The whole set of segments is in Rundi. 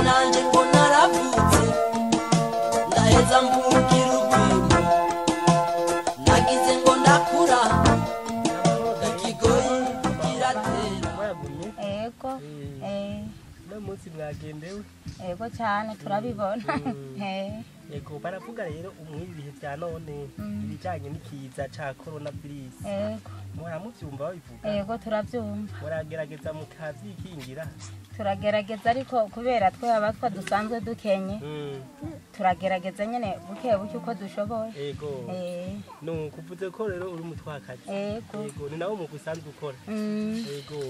nanje ngo naravutse ndaheza mvugira urwimo nagize ngo ndakura ikigoyi kiratera ego no munsi mwagendewe ego cyane turabibona ego baravuga rero umwibi bihe bya none ibijanye n'ikiza ca coronavirus ego muramuvyumva babivuga ego turavyumva muragerageza mukavyikingira turagerageza ariko kubera twe abatwa dusanzwe dukenye turagerageza nyene buke buke uko dushoboye ego no kuvuze ko rero uri umutwakazi ego ni nawo mu gusanzwe ukora ego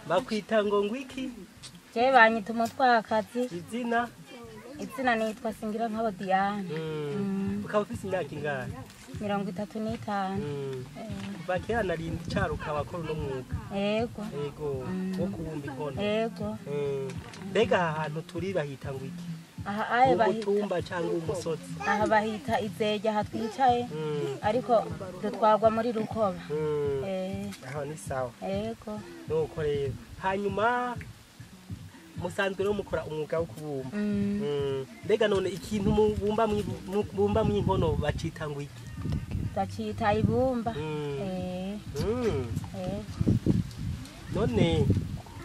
bakwita ngo ngwiki je banyita umutwakazi izina nitwa Singira nkabo Diane ukaba ufise imyaka ingana 35 kuva kera narindi caruka abakora uno mwuga ego wo kubumba inkono ego mbega aha hantu turi bahita ngo iki aha aye bahita umutumba cyangwa umusozi aha bahita izeje aha twicaye ariko dutwagwa muri rukoba aho ni sawa ego nuko rero hanyuma musanzwe rero mukora umwuga wo kubumba mbega none ikintu mubumba mw'inkono bacita ngo iki bacita ibumba none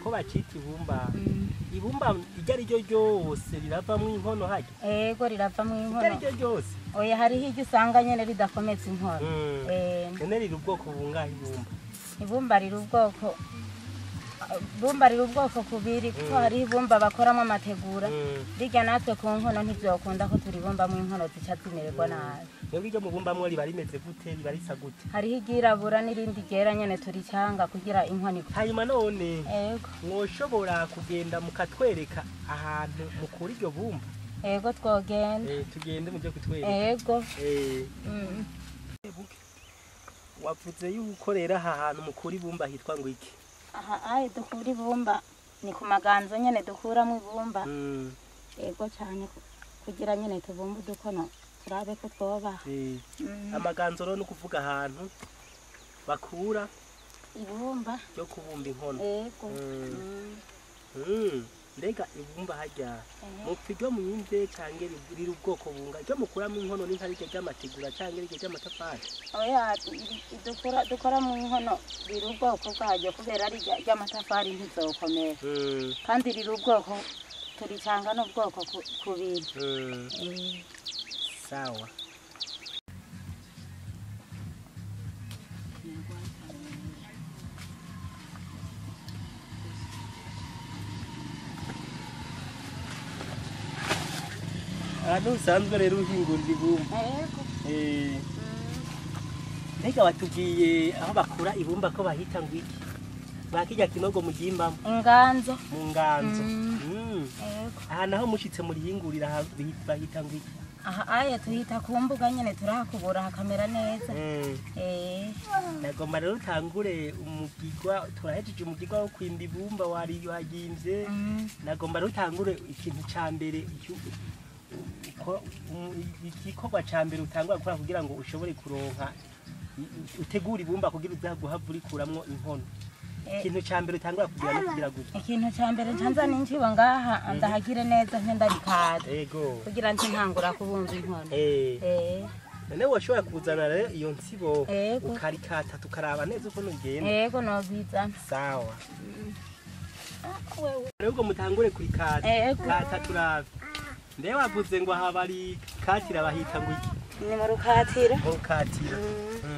ko bacita ibumba iryo ari ryo ryose rirava mw'inkono harya ego rirava mw'inkono iryo ari ryo ryose oya hariho iryo usanga nyene ridakomeza inkono none riri ubwoko bungahe ibumba riri ubwoko kubiri kuko hari ibumba bakoramo amategura birya natwe ku nkono ntivyokunda ko turibumba mw'inkono zica zimererwa nabi nubwo iryo mubumbamwo riba rimeze gute riba risa gute hariho iryirabura n'irindi ryera nyene turicanga kugira inkono hanyuma none mwoshobora kugenda mukatwereka ahantu mukura iryo bumba ego twogenda tugende muje kutwereka ego wavuze yuko rero aha hantu mukura ibumba hitwa ngo iki aha aye dukura ibumba ni ku maganzo nyene dukuramo ibumba ego cyane kugira nyene tubumba udukono turabe ko twoba amaganzo rero no kuvuga ahantu bakura ibumba yo kubumba inkono ego mbega ibumba harya mupfirwa mwimve canke riri ubwoko bunga ryo mukuramo inkono ni nkarike ry'amategura canke rike ry'amatafari oya dukora mu inkono riri ubwoko bwaryo kubera ari ry'amatafari ntizokomera kandi riri ubwoko turicanga n'ubwoko kubiri sawa ahantu usanzwe rero uhingurira ibumba mbega batubwiye aho bakura ibumba ko bahita ngo iki bakirya kinogo mugimbamo inganzo mu nganzo aha naho mushitse muri hingurira bahita ngo iki aha aye tuhita ku mbuga nyene turahakubura hakamera neza nagomba rero utangure umugigwa turahejeje umugigwa wo kwimba ibumba wari yuhagimvye nagomba rero utangure ikintu ca mbere igikorwa ca mbere utangura gukora kugira ngo ushobore kuronka utegura ibumba kugira uzaguhava urikuramwo inkono ikintu ca mbere utangura kugira no kugira gutya ikintu ca mbere ncanza ninjiba ngaha ndahagire neza ndarikada kugira nti ntangura kubumba inkono none woshobora kuzana rero iyo nsibo ukarikata tukaraba neza uko nugenda nobizana sawa rero ngo mutangure kurikata kata turabe ndewe wavuze ngo aha bari katira bahita ngo iki ni mu rukatira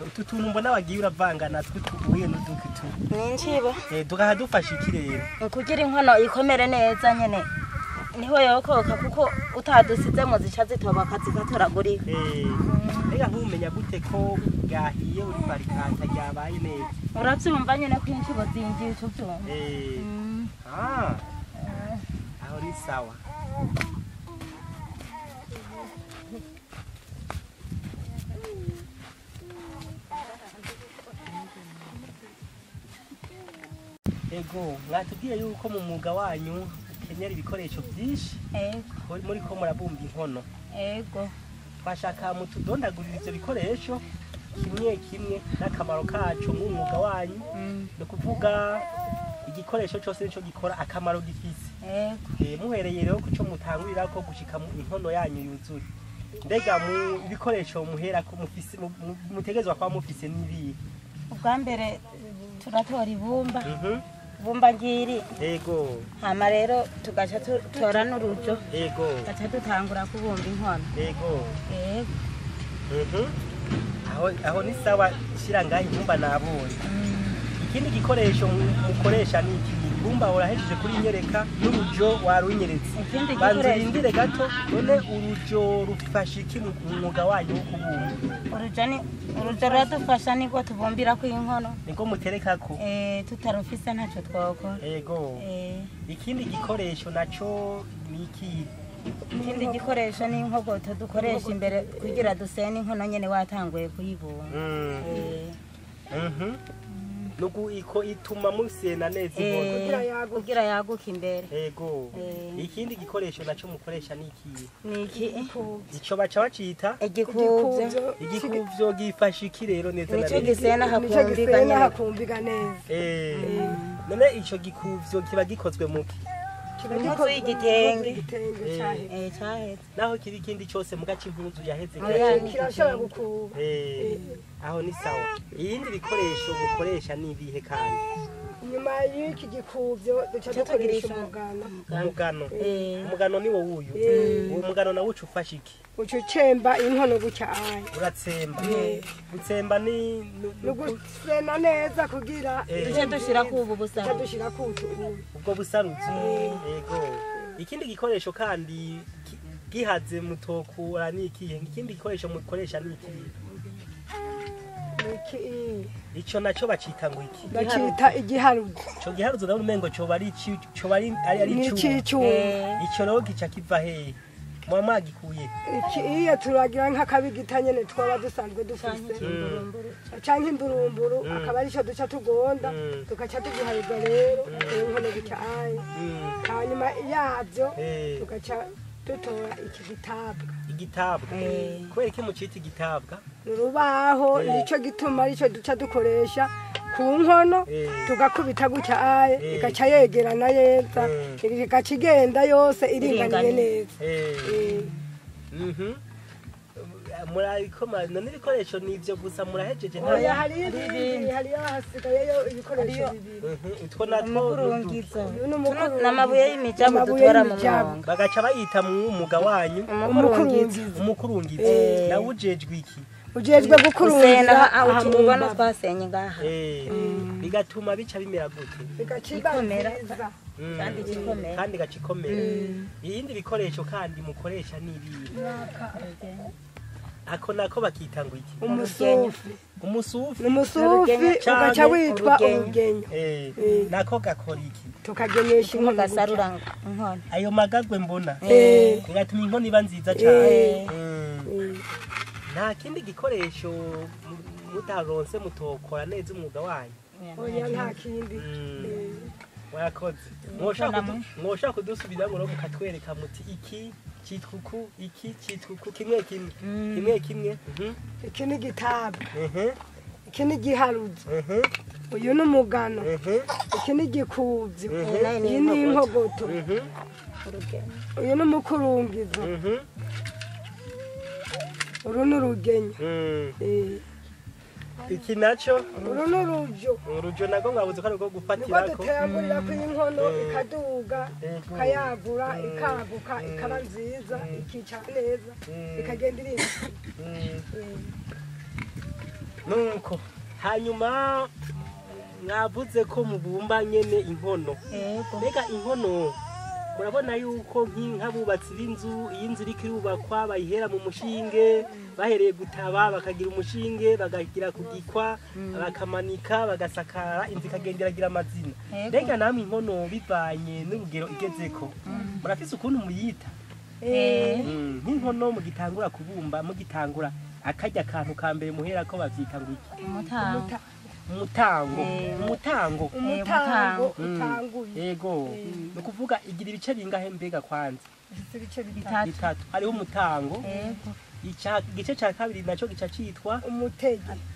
utu tuntu mbona wagiye uravanga natwe tubuye n'udukitu ninjiba tugaha dufasha iki rero kugira inkono ikomere neza nyene niho yokoka kuko utadusizemo zica zitoba zikatoragurika rega nkumenya gute ko gahiye uri barikata ryabaye neza uravyumva nyene ko injibo zingiye utuvyumva aho ni sawa ego mwatubwiye yuko mu mwuga wanyu ukenyera ibikoresho byinshi muri ko murabumba inkono twashaka mutudondagurira ivyo bikoresho kimwe kimwe n'akamaro kacu mu mwuga wanyu no kuvuga igikoresho cyose nico gikora akamaro gifise muhereye rero kuco mutangurirako gushika inkono yanyu yuzuye mbega mu ibikoresho muhera ko mufise mutegezwa kwa mufise nibi ubwa mbere turatora ibumba ibumba ngiri yego hama rero tugaca tora n'urujo yego gaca dutangura kubumba inkono yego yego aho ni sawa shira ngaho ibumba nabonye ikindi gikoresho mukoresha ni iki ibumba urahejeje kuri nyereka n'urujo warunyeretse banzirindire gato none urujo rufasha iki mu mwuga wanyu wo kubumba urujo ruradufasha niko tubumbira ku inkono niko muterekako tutarufise ntaco twokora yego ikindi gikoresho naco ni iki ikindi gikoresho ni inkogoto dukoresha imbere kugira dusene inkono nyene watanguye kuyibumba nugu iko ituma musena neza kugira yaguka imbere yego ikindi gikoresho naco mukoresha ni iki ico baca bacita igikuvyo gifasha iki rero neza nico gisena hakumbiga neza none ico gikuvyo kiba gikozwe muki impuzu y'igitenge caheze naho kiri ikindi cyose mugaca impuzu yaheze kirashobora gukuba aho ni sawa iyindi bikoresho mukoresha nibihe kandi nyuma y'iki gikuvyo duca dukoresha umugano ni wo wuyu uwo mugano nawo ucufasha iki ucucemba inkono guca ayi uratsemba gutsemba ni gusena neza kugira duce dushira kubu busana dushira kutu ubwo busaruzi yego ikindi gikoresho kandi gihaze mutokura ni ikihe ikindi gikoresho mukoresha ni iki ico naco bacita ngo iki bacita igiharuzo ico giharuzo nawe umengo cyo bari ari ico ico rero gica kiva hehe mama gikuye iyo turagira nk'akabigita nyene twaba dusanzwe dufise canke indurumburu akaba ari cyo duca tugonda tugaca tugiharuza rero inkono gica ayi hanyuma yavyo tugaca tutora igitabwa kubera iki mucita igitabwa urubaho nico gituma arico duca dukoresha ku nkono tugakubita guca aye igaca yegerana yeza igaca igenda yose iringaniye neza murabikoma none ibikoresho nivyo gusa murahejeje hari hasigayeyo ibikoresho bibiri utwo natwo n'amabuye y'imijamu dutora mu mwonga bagaca bayita mu mwuga wanyu umukurungizi nawe ujejwe iki ujejwe gukurungira aha mubona twasenye ngaha bigatuma bica bimera gute bigacikomera kandi gacikomera iyindi bikoresho kandi mukoresha nibihe ako nako bakita ngo iki umusufi ugaca witwa urugenyo nako gakora iki tukagenyesha inkono gasarura inkono ayo magagwe mbona bigatuma inkono iba nziza cyane nta kindi gikoresho mutaronse mutokora neza umwuga wanyu oya nta kindi mwakoze mwoshaka kudusubira ngo mukatwereka muti iki citwuku iki citwuku kimwe iki ni gitabwa iki ni giharuzo uyu ni umugano iki ni gikuvyo iyi ni inkogoto uyu ni umukurungizo uru ni urugenyo iki naco uru ni urujo nako ngabuze ko ariko gufatirako niko duteyagurira inkono ikaduga ikayagura ikaguka ikaba nziza ikica neza ikagenda irinda nuko hanyuma mwavuze ko mubumba nyene inkono mbega inkono murabona yuko nk'abubatsi b'inzu iyi nzu iriko irubakwa bayihera mu mushinge bahereye gutaba bakagira umushinge bagagira kugikwa bakamanika bagasakara inzu ikagenderagira amazina mbega namwe inkono bivanye n'urugero igezeko murafise ukuntu muyita nk'inkono mugitangura kubumba mugitangura akarya kantu ka mbere muhera ko bavyita ngo iki umutango yego nukuvuga igira ibice bingahe mbega kwanza ibice bitatu hariho umutango igice ca kabiri naco gica citwa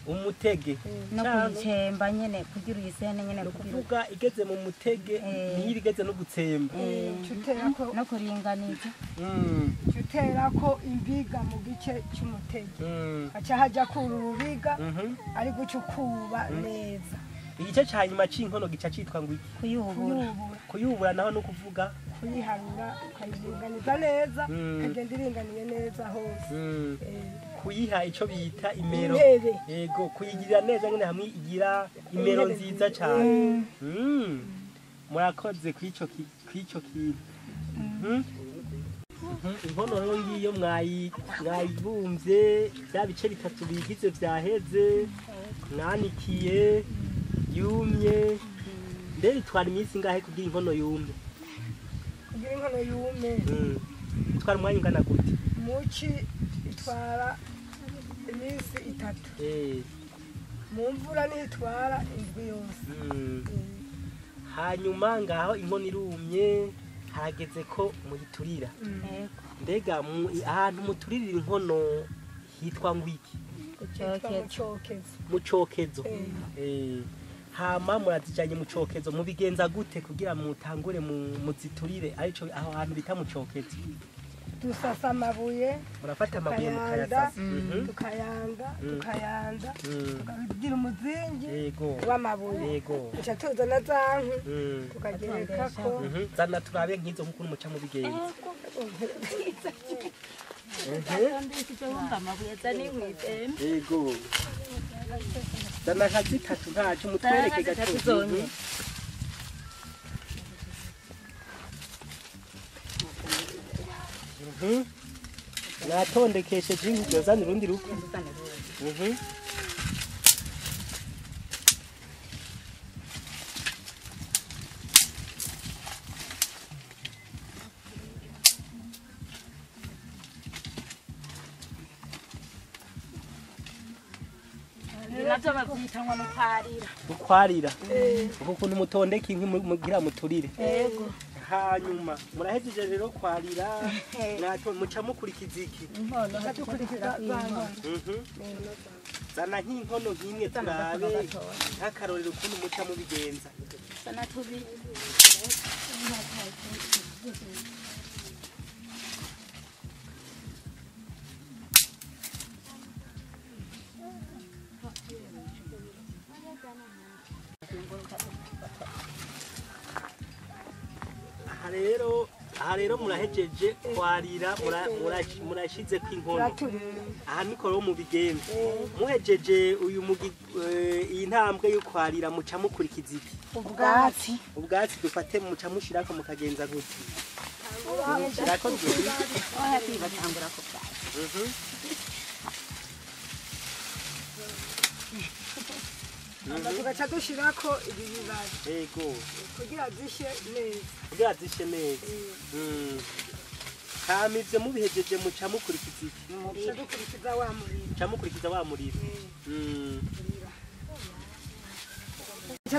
umutege no kuyicemba nyene kugira uyisene nyene kuvuga igeze mu mutege niyo igeze no gutsemba no kuringaniza cuterako imbiga mu gice cy'umutege aca haja kurubiga ari gucukuba neza igice ca nyuma c'inkono gica citwa ngo kuyubura naho no kuvuga kuyiharura ukayiringaniza neza ikagenda iringaniye neza hose kuyiha ico bita imero yego kuyigirira neza nyene hamwe igira imero nziza cyane murakoze kw'ico kintu inkono rero ngiyo mwayibumvye bya bice bitatu bigize vyaheze mwanikiye yumye mbere itwara iminsi ingahe kugira inkono yumye kugira inkono yume itwara umwanya ungana gute muci itwara iminsi 3 mu mvura nitwara indwi yose hanyuma ngaho inkono irumye hageze ko muyiturira mbega ahantu muturirira inkono hitwa ngwiki mucokezo hama murazijanye mucokezo mubigenza gute kugira mutangure muziturire arico aho hantu bita mucokezo dusasa amabuye murafata amabuye mukayasasa tukayanda tukagira umuzingi yego w'amabuye yego uca tuzana zankwi tukagerekako zana turabe nk'izo nk'uko muca mubigenza yego zana nka zitatu ntaco mutwereke gato natondekesheje inkujo zana urundi ruko navyo bavyitangwa mukwarira uko kuntu mutondeka inkwi mugira muturire hanyuma murahejeje rero kwarira natwe muca mukurikiza iki zana nk'inkono nk'imwe turabe nk'akarorero ukuntu muca mubigenza aha rero murahejeje kwarira murashize kw'inkono aha niko rero mubigenza muhejeje iyi ntambwe yo kwarira muca mukurikiza iki ubwatsi dufate muca mushirako mukagenza gute mushirako tugaca dushirako ibibabi yego kugira zishe neza hama ivyo mubihejeje muca mukurikiza iki muca mukurikiza wa muriro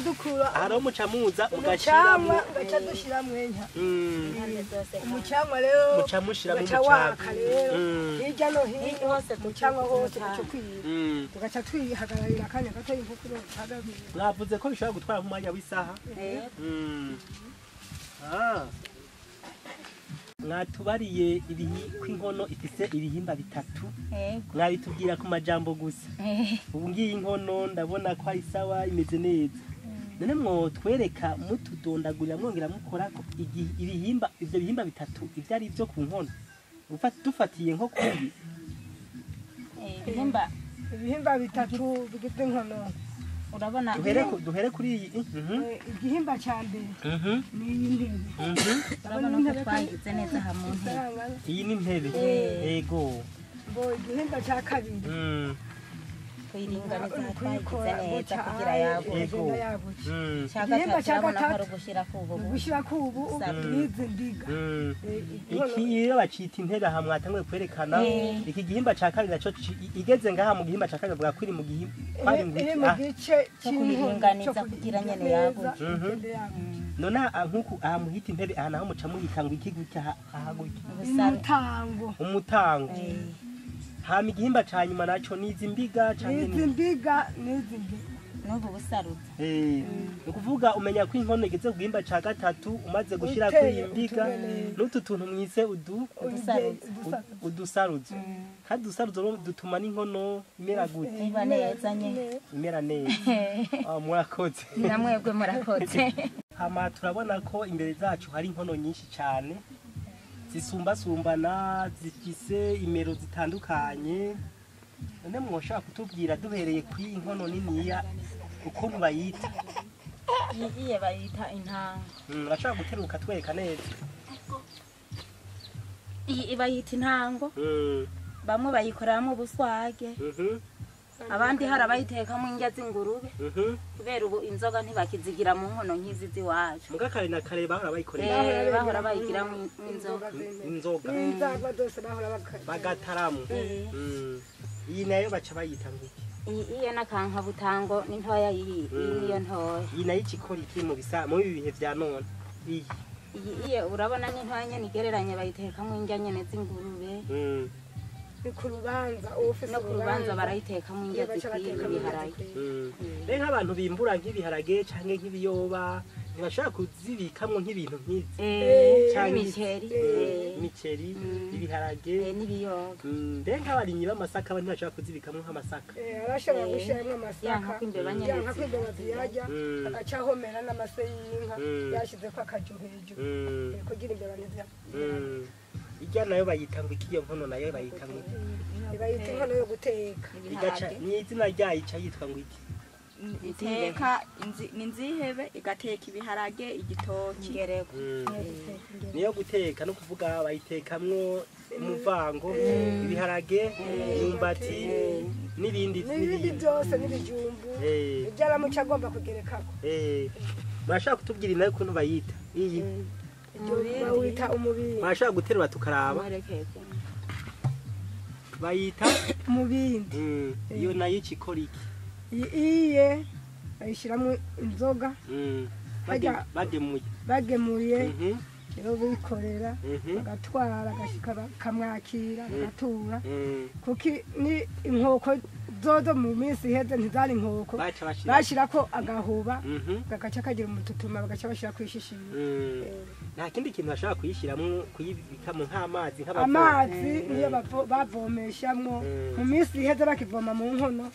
dukura aha muca muza mugashiramo gaca dushiramwo enka umucanwa rero muca mushiramo umucaka rero hirya no hino hose umucanwa hose muco kwira tugaca twihagararira akanya gato inkukuro hagabira mwavuze ko bishobora gutwara nk'umwanya w'isaha mwatubariye kw'inkono ifise ibihimba bitatu mwabitubwira ku majambo gusa ubu ngiyi inkono ndabona ko ari sawa imeze neza none mwotwereka mutudondagurira mwongera mukorako ivyo bihimba bitatu ivyo ari vyo ku nkono dufatiye nko kuri ibihimba bitatu bigize inkono urabona duhere kuri iyi igihimba ca mbere ni iyi ntebe urabona ko twagize neza ha mu ntebe iyi ni intebe yego ngo igihimba ca kabiri kuyiringaniza twagize neza kugira yaguke igihimba ca gatatu gushira kubu nizi ndiga iki iyo bacita intebe aha mwatanguye kwerekana iki gihimba ca kabiri naco igeze ngaha mu gihimba ca kabiri bwa kwiri mu gice kuyiringaniza kugira nyene yaguke none nkuko aha muhita intebe aha naho muca muhita ngo iki gutya aha gutya umutango umutango hama igihimba ca nyuma naco nizi mbiga canke izi mbiga n'izi mbiga n'ubu busaruza ni ukuvuga umenya ko inkono igeze ku gihimba ca gatatu umaze gushirako iyi mbiga n'utu tuntu mwise udusaruzo kandi udusaruzo dutuma n'inkono imera gute iba neza nyene imera neza murakoze namwebwe murakoze hama turabona ko imbere zacu hari inkono nyinshi cane zisumbasumbana zifise imero zitandukanye none mwoshobora kutubwira duhereye kuri iyi nkono niniya ukuntu bayita iye bayita intango urashobora guteruka twereka neza iyi bayita intango bamwe bayikoreramwo ubuswage abandi hari abayitekamwo indya z'ingurube kubera ubu inzoga ntibakizigira mu nkono nk'izi z'iwacu muga kare na kare bahora bayikorera bahora bayigiramwo inzoga n'inzagwa zose bahora bagataramu iyi nayo baca bayita ngo iyo nakanka butango ni ntoya iyo ntoya iyi nayo ikikora iki mu bihe vya none iyo urabona ni ntoya nyene igereranye bayitekamwo indya nyene z'ingurube ku rubanza no ku rubanza barayitekamwo indya zikwiye ibiharage rero nk'abantu bimbura nk'ibiharage canke nk'ibiyoba ntibashobora kuzibikamwo nk'ibintu nk'izi imiceri ibiharage n'ibiyoba mbere nk'abarimyi b'amasaka bo ntibashobora kuzibikamwo nk'amasaka arashobora gushiramwo amasaka yanka kw'imbeba yanka kw'imbeba ziyarya agaca ahomera n'amase y'inka yashizeko akaju hejuru kugira imbeba ntiziyarya irya nayo bayita ngo iki iyo nkono nayo bayita ngo bayita inkono yo guteka ni izina ryayo ica yitwa ngo iki iteka ni nzihebe igateka ibiharage igitoki niyo guteka no kuvuga bayitekamwo umuvango ibiharage imyumbati n'ibindi byose n'ibijumbu ibyaramuca agomba kugerekako murashaka kutubwira nayo ukuntu bayita iyi bawita umubindi murashaka guterura tukaraba bayita umubindi iyo nayo ikikora iki iye bayishyiramo inzoga bagemuye rero bikorera bagatwara bakamwakira bagatura kuko ni inkoko zozo mu minsi iheze ntizari inkoko bashyirako agahuba gagaca kagira umututuma bagaca bashyira ku ishishiro nta kindi kintu bashobora kuyishyiramo kuyibikamo nk'amazi amazi niyo bavomeshamwo mu minsi iheze bakivoma mu nkono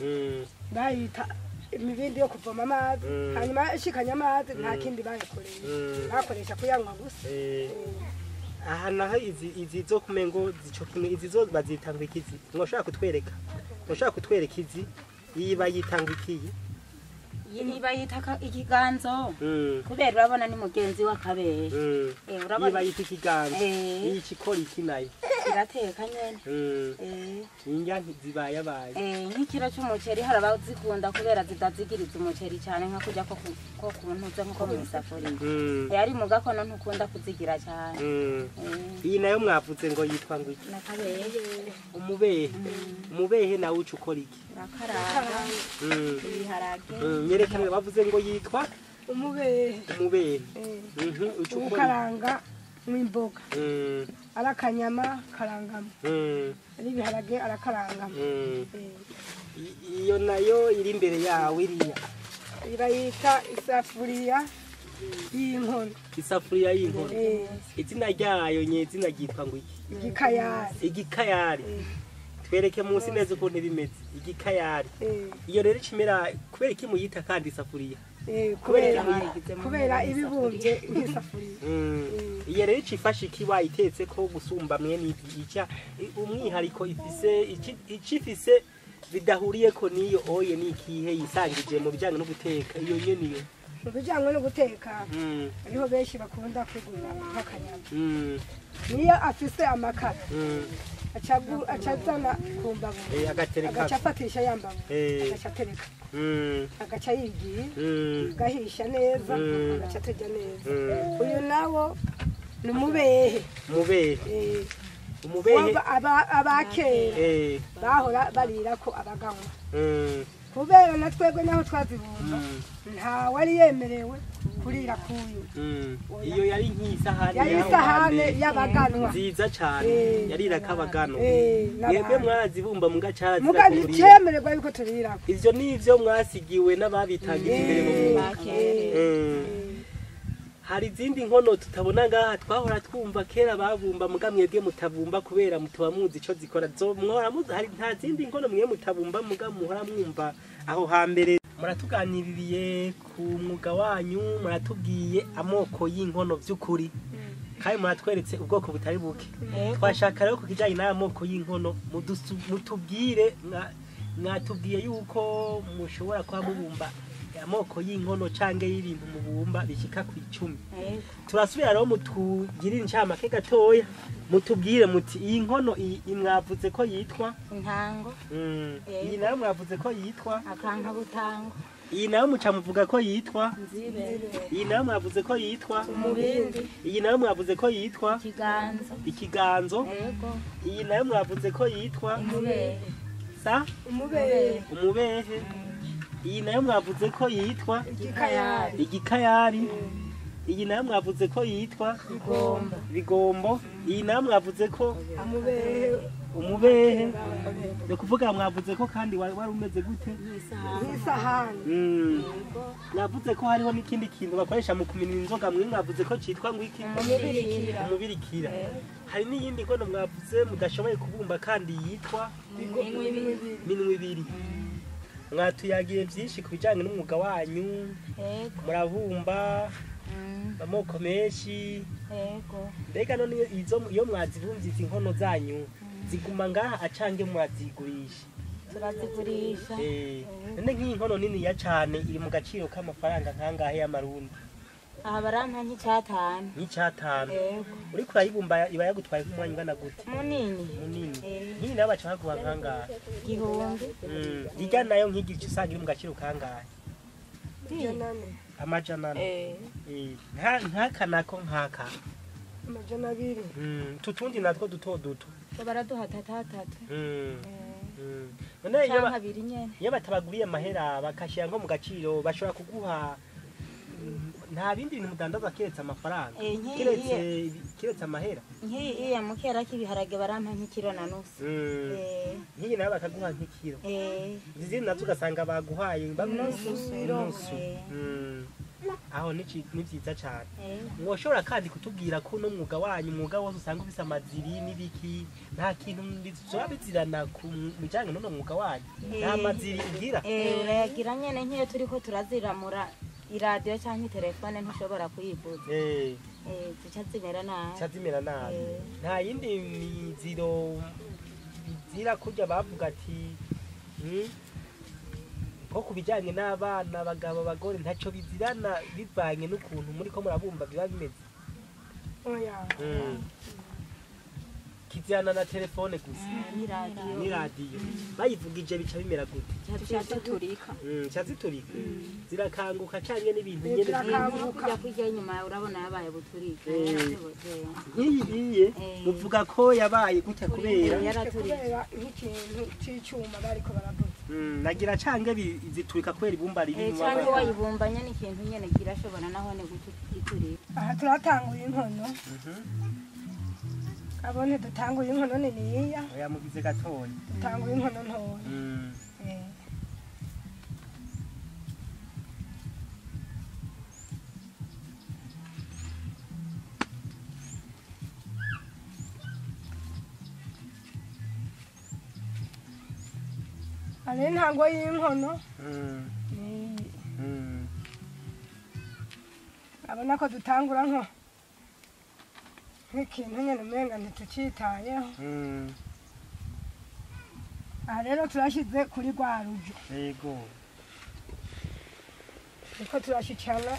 bayita imibindi yo kuvoma amazi hanyuma ishikanya amazi nta kindi bayakoreye bakoresha kuyanywa gusa aha naho izi zo kumengo zico kimwe izi zo bazitanga ikizi mwoshaka kutwereka izi iyi bayitanga ikiyi iyi bayita ikiganzo kubera urabona ni mugenzi w'akabere urabona iyi bayita ikiganzo iyi ikikora iki nayo irateka nyene indya zibayabaye nk'ikiro c'umuceri hari abazikunda kubera zidazigiriza umuceri cyane nka kurya ko kuntuze nko mu isafuriya ari mu gakono ntukunda kuzigira cyane iyi nayo mwavuze ngo yitwa ngo iki nakabere umubehe nawe uca ukora iki rakarara ibiharage nyerekane bavuze ngo yitwa umubehe ukaranga mw'imboga arakanyama karangamo n'ibiharage arakarangamo iyo nayo iri imbere yawe iriya bayita isafuriya y'inkono izina ryayo nyezina ryitwa ngo iki igikayari twereke munsi neza ukuntu bimeze igikayari iyo rero ikimera kubera iki muyita kandi isafuriya kubera ibibumbye nk'isafuriya iyo rero icifashe iki wayitetse ko gusumba mwene ica umwihariko ifise bidahuriyeko n'iyo oye n'ikihe yisangije mu bijyanye no guteka iyo nyene iyo mu bijyanye no guteka ariho benshi bakunda kwigurira nk'akanyama niyo afise amakara acazana ku mbabura agaca afatisha ya mbabura agaca atereka agaca yigiye gahisha neza agaca aturya neza uyu nawo ni umubehe abakera bahora barirako abaganywa kubera na twebwe naho twazibumba nta wari yemerewe kurira kuyu iyo yari nk'isahani yari isahane y'abaganwa nziza cyane yarirako abagano mwebwe mwarazibumba mugacarazira muga nticemererwa yuko turirako ivyo nivyo mwasigiwe n'ababitangira imbere mu mwaka hari izindi nkono tutabona ngaha twahora twumva kera babumba muga mwebwe mutabumba kubera mutuba muzi ico zikora mwora muzi hari nta zindi nkono mwe mutabumba muga muhora mwumva aho hambere muratuganiririye ku mwuga wanyu muratubwiye amoko y'inkono vy'ukuri kandi muratweretse ubwoko butari buke twashaka rero ku kijanye n'aya moko y'inkono mutubwire mwatubwiye yuko mushobora kuba mubumba amoko y'inkono cange y'ibintu mubumba bishika ku 10 turasubira rero mutugirira incamake gatoya mutubwire muti iyi nkono imwavuze ko yitwa intango iyi nayo mwavuze ko yitwa akanka butango iyi nayo muca muvuga ko yitwa nzibere iyi nayo mwavuze ko yitwa umubindi iyi nayo mwavuze ko yitwa ikiganzo yego iyi nayo mwavuze ko yitwa umubehe sa umubehe iyi nayo mwavuze ko yitwa igikayari iyi nayo mwavuze ko yitwa bigombo iyi nayo mwavuze ko umubehe no kuvuga mwavuze ko kandi wari umeze gute nk'isahani mwavuze ko hariho n'ikindi kintu bakoresha mu kumena inzoga mwe mwavuze ko citwa ngwiki umubirikira hari n'iyindi nkono mwavuze mudashoboye kubumba kandi yitwa minwe ibiri mwatuyagiye byinshi kubijanye n'umwuga wanyu murabumba amoko menshi mbega none iyo mwazibumvye izi nkono zanyu ziguma ngaha acange murazigurisha turazigurisha none nk'iyi nkono niniya cane iri mu gaciro k'amafaranga nkangahe y'amarundi aha barampa nk'icatanu uriko urayibumba iba yagutwaye nk'umwanya ungana gute munini nk'iyi nayo baca baguha nkangahe igihumbi irya nayo nk'igice usanga iri mu gaciro kangahe amajana nk'aka nako nk'aka amajana 2 tutundi natwo duto duto baraduha tatatu none abiri nyene iyo batabaguriye amahera bakashira nko mu gaciro bashobora kuguha nta bindi bintu mudandaza keretse amafaranga keretse amahera nk'iyi mukera k'ibiharage barampa nk'ikiro na nusu nk'iyi nayo bakaguha nk'ikiro izindi nazo ugasanga baguhaye nusu aho ni vyiza cane mwoshobora kandi kutubwira ko no mwuga wanyu umwuga wose usanga ufise amaziri n'ibiki nta kintu bizoba bizirana ku bijanye n'uno mwuga wanyu nta maziri ugira urayagira nyene nk'iyo turiko turaziramura iradiyo cyangwa telefone ntushobora kuyivuza zica zimera nabi nta yindi miziro bizira kurya bavuga ati ko kubijanye n'abana abagabo abagore ntaco bizirana bivanye n'ukuntu muri ko murabumba biba bimeze kizirana na telefone gusa ni radio bayivugije bica bimera gute cyaziturika zirakanguka canke n'ibintu nyene kujya kujya inyuma urabona yabaye buturika nk'iyiye muvuga ko yabaye gute kubera nk'ikintu c'icuma bariko baravuga nagira cange ziturika kwera ibumba riri cyangwa wayibumbanye n'ikintu nyene kirashobora naho ne guturika aha turatanguye inkono abone dutanguye inkono niniya oya mugize gatoya dutanguye inkono ntoya ari ntango y'inkono abona ko dutangura nk'ikintu nyene umenga ntitucitayeho aha rero turashize kuri rwa rujo yego niko turashikana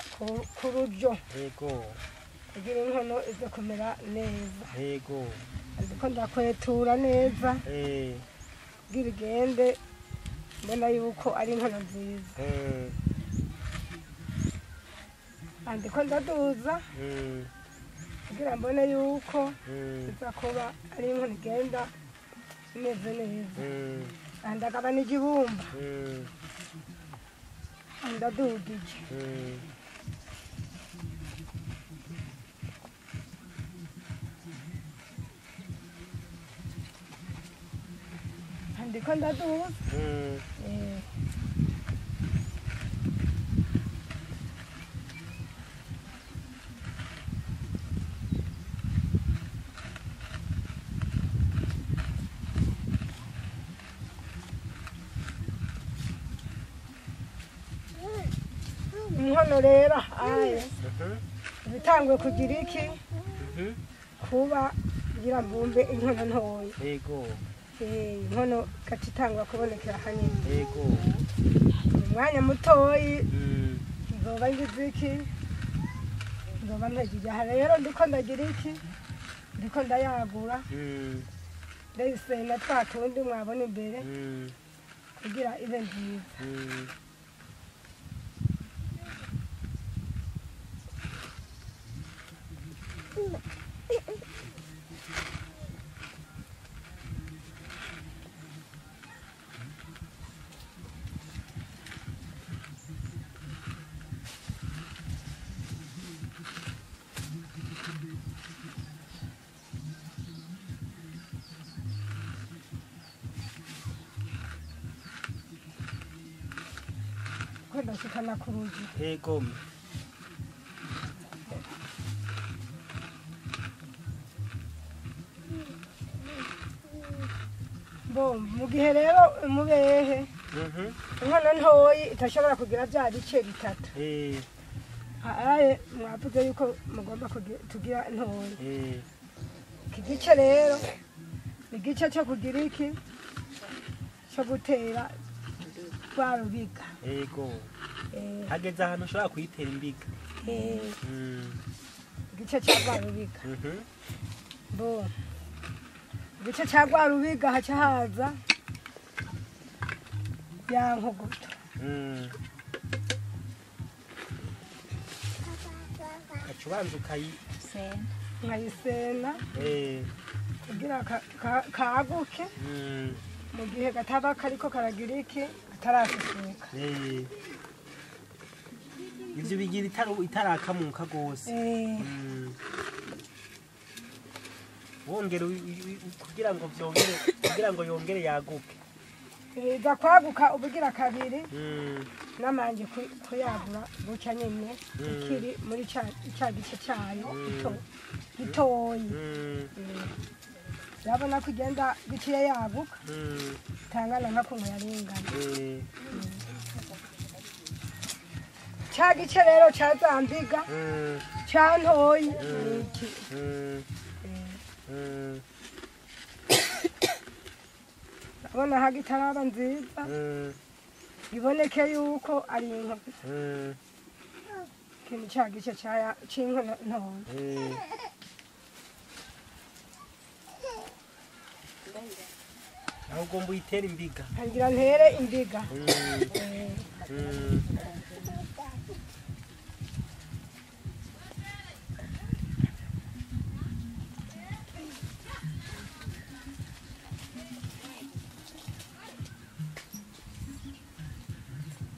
ku rujo yego kugira inkono ize kumera neza yego ndiko ndakwetura neza kugira igende mbona yuko ari inkono nziza ndiko ndaduza kugira mbone yuko iza kuba ari inkono igenda imeze neza ndagaba n'igibumba ndadugije ndiko ndaduza inkono rero bitangwe kugira iki kuba kugira mbumbe inkono ntoya yego inkono katitangwa kubonekera hanini yego umwanya mutoyi nzoba ngize iki nzoba ntagira aha rero ndiko ndagira iki ndiko ndayagura ndayisena twa tundi mwabona imbere kugira ibe nziza ndashikana ku rugi yego mu gihe rero mubehe inkono ntoyi itashobora kugira bya bice bitatu aye mwavuze yuko mugomba tugira ntoyi iki gice rero igice cyo kugira iki cyo gutera rwa rubiga yego hageze ahantu ushobora kuyitera imbiga igice cya rwa rubiga igice cya rwa rubiga haca haza ya nkogoto ugaca ubanza nkayisena kugira kaguke mu gihe gataba kariko karagira iki katarasusuka ivyo bigira itarakamuka gose wongera kugira ngo yongere yaguke iza kwaguka ubugira kabiri namanje kuyagura buca nyene ikiri muri ca gice cayo gitoyi urabona ko igenda giciye yaguka tangana nka kuntu yaringana ca gice rero ca zambiga ca ntoyi iki urabona haga itaraba nziza iboneke yuko ari inkono ikintu ca gice c'inkono ntoyi aho ugomba uyitere imbiga ngira ntere imbiga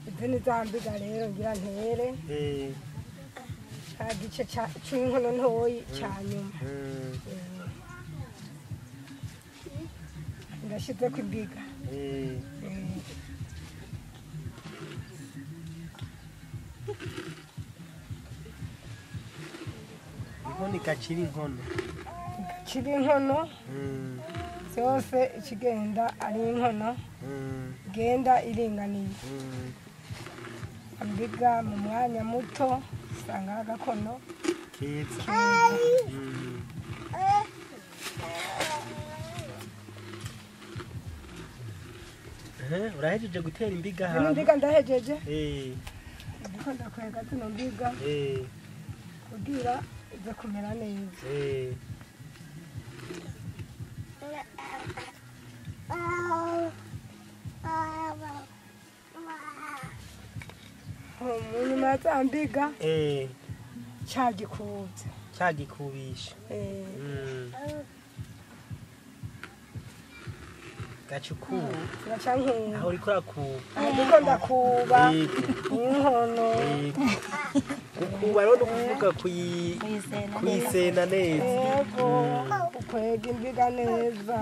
izi ni za mbiga rero ngira ntere ca gice c'inkono ntoyi ca nyuma ndashizeko imbiga inkono igacira inkono zose ikigenda ari inkono igenda iringaniye imbiga mu mwanya muto usanga ari agakono keza urahejeje gutera imbiga hano imbiga ndahejeje ndiko ndakwega zino mbiga kugira ize kumera neza mu nyuma ya za mbiga cagikubisha gacukuba aho uriko urakuba ndiko ndakuba inkono gukuba rero nukuvuga kuyisena neza ukwega imbiga neza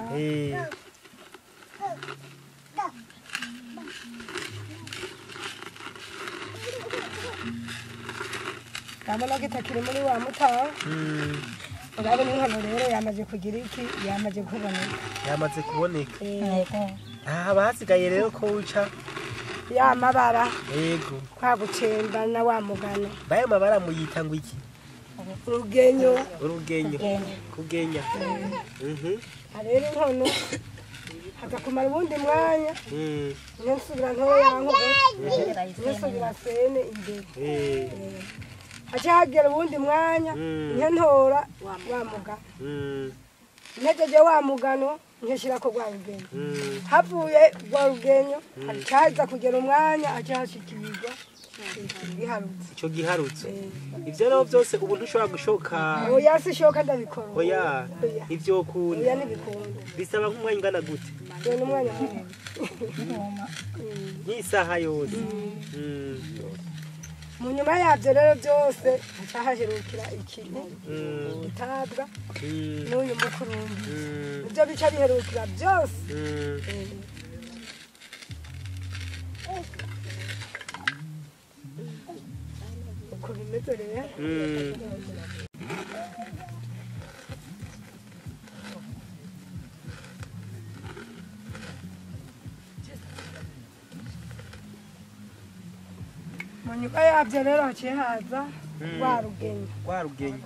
ndabona ko itakiri muri wa mutaho urabona inkono rero yamaze kugira iki yamaze kuboneka yamaze kuboneka haba hasigaye rero ko uca ya mabara yego kwa gucemba na wa mugano bayo mabara muyita ngo iki urugenyo kugenya rero inkono haza kumara ubundi mwanya nsubira ntoya yankobe nsubira sene imbere haca hagera ubundi mwanya ntora wa mugano ntegeje wa mugano nkeshirako rwa rugenyo havuye rwa rugenyo hacaza kugera umwanya haca hashikirwa ico giharutse ivyo rero byose ubu ntushobora gushoka oya sishoka ndabikora oya ivyo ukunda oya nibikunda bisaba nk'umwanya ungana gute yo n'umwanya nk'isaha yose mu nyuma yabyo rero byose haca haherukira ikintu gitabwa n'uyu mukurumbi ibyo bica biherukira byose uko bimeze rero mu nyuma yabyo rero haciye haza rwa rugenyo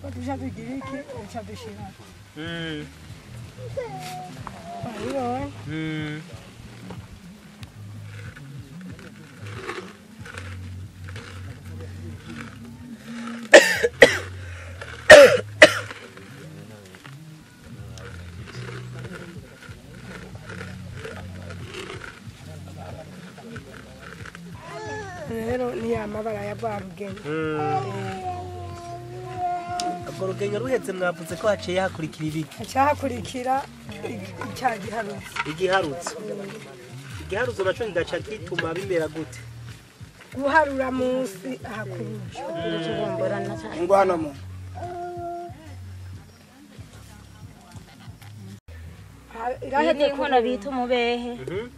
ko duca tugira iki uca dushirako waribonye rero ni amabara ya rwa rugenyo urwo rugenyo ruhetse mwavuze ko haciye hakurikira ibiki haca hakurikira icya giharutse igiharutse naco kigaca gituma bimera gute guharura munsi hakuruje ingwano mu iyi ni inkono bita umubehe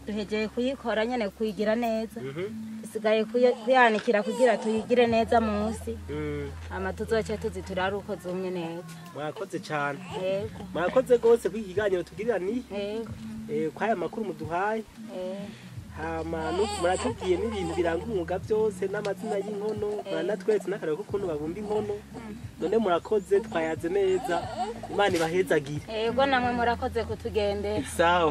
duhegeye kuyikora nyene kuyigira neza isigaye kuyanikira kugira tuyigire neza munsi hama tuzoce tuzitura ari uko zumye neza mwakoze cyane yego mwakoze gose kuri kiganiro tugirira ni yego kwaya makuru muduhaye hama nuko muratubwiye n'ibintu biranga umwuga byose n'amazina y'inkono muranatwetse n'akarero k'ukuntu babumba inkono none murakoze twayaze neza imana ibahezagire yego namwe murakoze kutugendera sawa